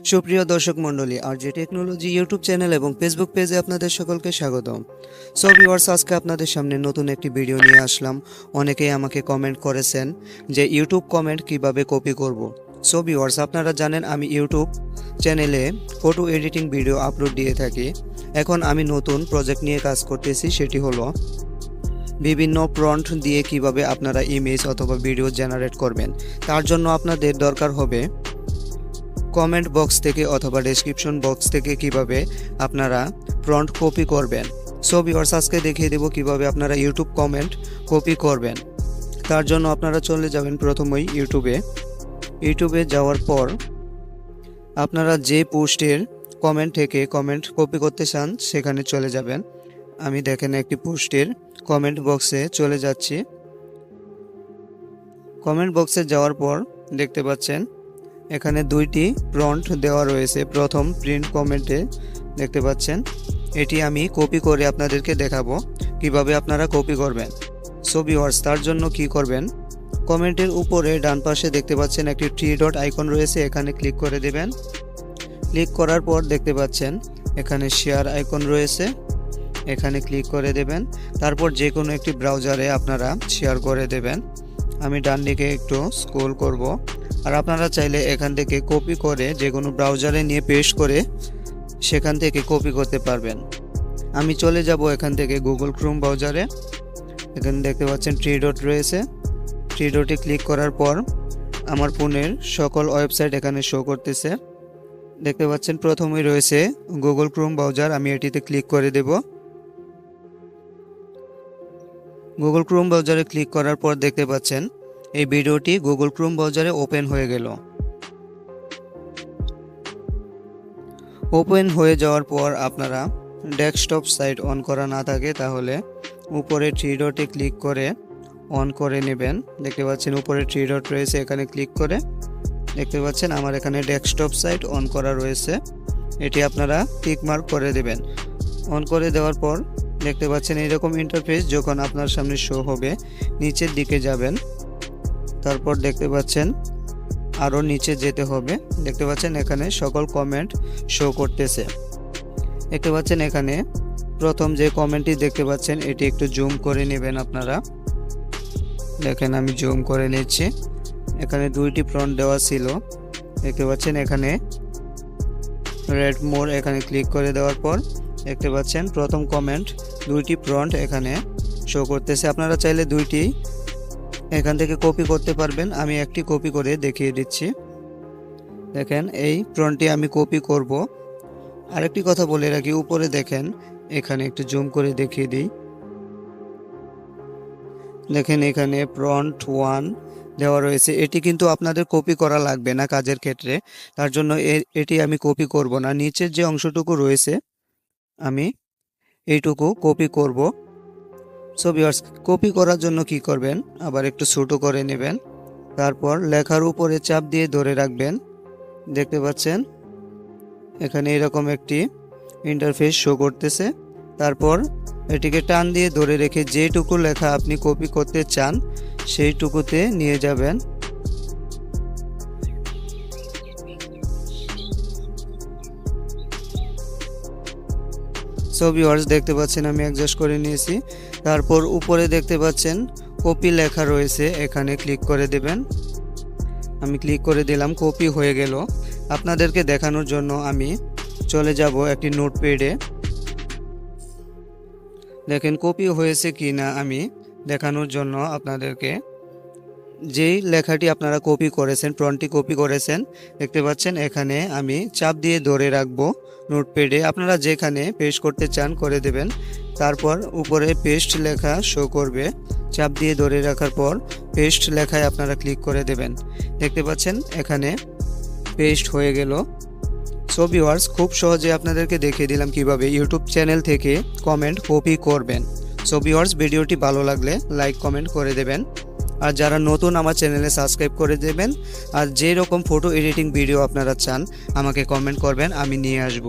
সুপ্রিয় দর্শক মণ্ডলী, আরজে টেকনোলজি ইউটিউব চ্যানেল এবং ফেসবুক পেজে আপনাদের সকলকে স্বাগতম। সো ভিউয়ার্স, আজকে আপনাদের সামনে নতুন একটি ভিডিও নিয়ে আসলাম। অনেকেই আমাকে কমেন্ট করেছেন যে ইউটিউব কমেন্ট কিভাবে কপি করব। সো ভিউয়ার্স, আপনারা জানেন আমি ইউটিউব চ্যানেলে ফটো এডিটিং ভিডিও আপলোড দিয়ে থাকি। এখন আমি নতুন প্রজেক্ট নিয়ে কাজ করতেছি, সেটি হলো বিভিন্ন প্রম্পট দিয়ে কিভাবে আপনারা ইমেজ অথবা ভিডিও জেনারেট করবেন। তার জন্য আপনাদের দরকার হবে কমেন্ট বক্স থেকে অথবা ডেসক্রিপশন বক্স থেকে কিভাবে আপনারা প্রম্পট কপি করবেন। সো ভিউয়ার্স, আজকে দেখিয়ে দেব কিভাবে আপনারা ইউটিউব কমেন্ট কপি করবেন। তার জন্য আপনারা চলে যাবেন প্রথমেই ইউটিউবে যাওয়ার পর আপনারা যে পোস্টের কমেন্ট থেকে কমেন্ট কপি করতে চান সেখানে চলে যাবেন। আমি দেখেন একটি পোস্টের কমেন্ট বক্সে চলে যাচ্ছি। কমেন্ট বক্সে যাওয়ার পর দেখতে পাচ্ছেন এখানে দুইটি প্রম্পট দেওয়া রয়েছে। প্রথম প্রিন্ট কমেন্টে দেখতে পাচ্ছেন, এটি আমি কপি করে আপনাদেরকে দেখাবো কিভাবে আপনারা কপি করবেন। সো ভিউয়ার্স, তার জন্য কি করবেন, কমেন্টের উপরে ডান পাশে দেখতে পাচ্ছেন একটি 3 ডট আইকন রয়েছে, এখানে ক্লিক করে দেবেন। ক্লিক করার পর দেখতে পাচ্ছেন এখানে শেয়ার আইকন রয়েছে, এখানে ক্লিক করে দেবেন। তারপর যে কোনো একটি ব্রাউজারে আপনারা শেয়ার করে দেবেন। আমি ডান দিকে একটু স্ক্রল করব, আর আপনারা চাইলে এখান থেকে কপি করে যে কোনো ব্রাউজারে নিয়ে পেস্ট করে সেখান থেকে কপি করতে পারবেন। আমি চলে যাব এখান থেকে গুগল ক্রোম ব্রাউজারে। এখানে দেখতে পাচ্ছেন 3 ডট রয়েছে, 3 ডটে ক্লিক করার পর আমার ফোনের সকল ওয়েবসাইট এখানে শো করতেছে। দেখতে পাচ্ছেন প্রথমেই রয়েছে গুগল ক্রোম ব্রাউজার, আমি এটিতে ক্লিক করে দেব। গুগল ক্রোম ব্রাউজারে ক্লিক করার পর দেখতে পাচ্ছেন এই ভিডিওটি গুগল ক্রোম ব্রাউজারে ওপেন হয়ে গেল। ওপেন হয়ে যাওয়ার পর আপনারা ডেস্কটপ সাইট অন করা না থাকে তাহলে উপরে 3 ডটে ক্লিক করে অন করে নেবেন। দেখতে পাচ্ছেন উপরে 3 ডট রয়েছে, এখানে ক্লিক করে দেখতে পাচ্ছেন আমার এখানে ডেস্কটপ সাইট অন করা রয়েছে। এটি আপনারা টিক মার্ক করে দেবেন। অন করে দেওয়ার পর দেখতে পাচ্ছেন এরকম ইন্টারফেস যখন আপনার সামনে শো হবে, নিচের দিকে যাবেন। তারপর দেখতে পাচ্ছেন আরও নিচে যেতে হবে। দেখতে পাচ্ছেন এখানে সকল কমেন্ট শো করতেছে। দেখতে পাচ্ছেন এখানে প্রথম যে কমেন্টটি দেখতে পাচ্ছেন এটি একটু জুম করে নেবেন আপনারা। দেখেন আমি জুম করে নিচ্ছি। এখানে দুইটি প্রম্পট দেওয়া ছিল, দেখতে পাচ্ছেন এখানে রেড মোর, এখানে ক্লিক করে দেওয়ার পর দেখতে পাচ্ছেন প্রথম কমেন্ট দুইটি প্রম্পট এখানে শো করতেছে। আপনারা চাইলে দুইটি এখান থেকে কপি করতে পারবেন। আমি একটি কপি করে দেখিয়ে দিচ্ছি। দেখেন এই প্রম্পটটি আমি কপি করব। আরেকটি কথা বলে রাখি, উপরে দেখেন এখানে একটু জুম করে দেখিয়ে দিই। দেখেন এখানে প্রম্পট 1 দেওয়া রয়েছে। এটি কিন্তু আপনাদের কপি করা লাগবে না কাজের ক্ষেত্রে, তার জন্য এটি আমি কপি করব না। নিচের যে অংশটুকু রয়েছে আমি এইটুকু কপি করব। সো ভিউয়ার্স, কপি করার জন্য কি করবেন, আবার একটু ছোট করে নেবেন। তারপর লেখার উপরে চাপ দিয়ে ধরে রাখবেন। দেখতে পাচ্ছেন এখানে এরকম একটি ইন্টারফেস শো করতেছে। তারপর এটিকে টান দিয়ে ধরে রেখে যেটুকু লেখা আপনি কপি করতে চান সেইটুকুতে নিয়ে যাবেন। সো ভিউয়ার্স, দেখতে পাচ্ছেন আমি অ্যাডজাস্ট করে নিয়েছি। তারপর উপরে দেখতে পাচ্ছেন কপি লেখা রয়েছে, এখানে ক্লিক করে দেবেন। আমি ক্লিক করে দিলাম, কপি হয়ে গেল। আপনাদেরকে দেখানোর জন্য আমি চলে যাব একটি নোটপ্যাডে। দেখেন কপি হয়েছে কি না আমি দেখানোর জন্য আপনাদেরকে যেই লেখাটি আপনারা কপি করেছেন, প্রম্পটটি কপি করেছেন, দেখতে পাচ্ছেন এখানে আমি চাপ দিয়ে ধরে রাখবো নোটপ্যাডে। আপনারা যেখানে পেস্ট করতে চান করে দেবেন। তারপর উপরে পেস্ট লেখা শো করবে, চাপ দিয়ে ধরে রাখার পর পেস্ট লেখায় আপনারা ক্লিক করে দেবেন। দেখতে পাচ্ছেন এখানে পেস্ট হয়ে গেল। সো ভিউয়ার্স, খুব সহজে আপনাদেরকে দেখিয়ে দিলাম কিভাবে ইউটিউব চ্যানেল থেকে কমেন্ট কপি করবেন। সো ভিউয়ার্স, ভিডিওটি ভালো লাগলে লাইক কমেন্ট করে দেবেন, আর যারা নতুন আমার চ্যানেলে সাবস্ক্রাইব করে দেবেন। আর যে রকম ফটো এডিটিং ভিডিও আপনারা চান আমাকে কমেন্ট করবেন, আমি নিয়ে আসব।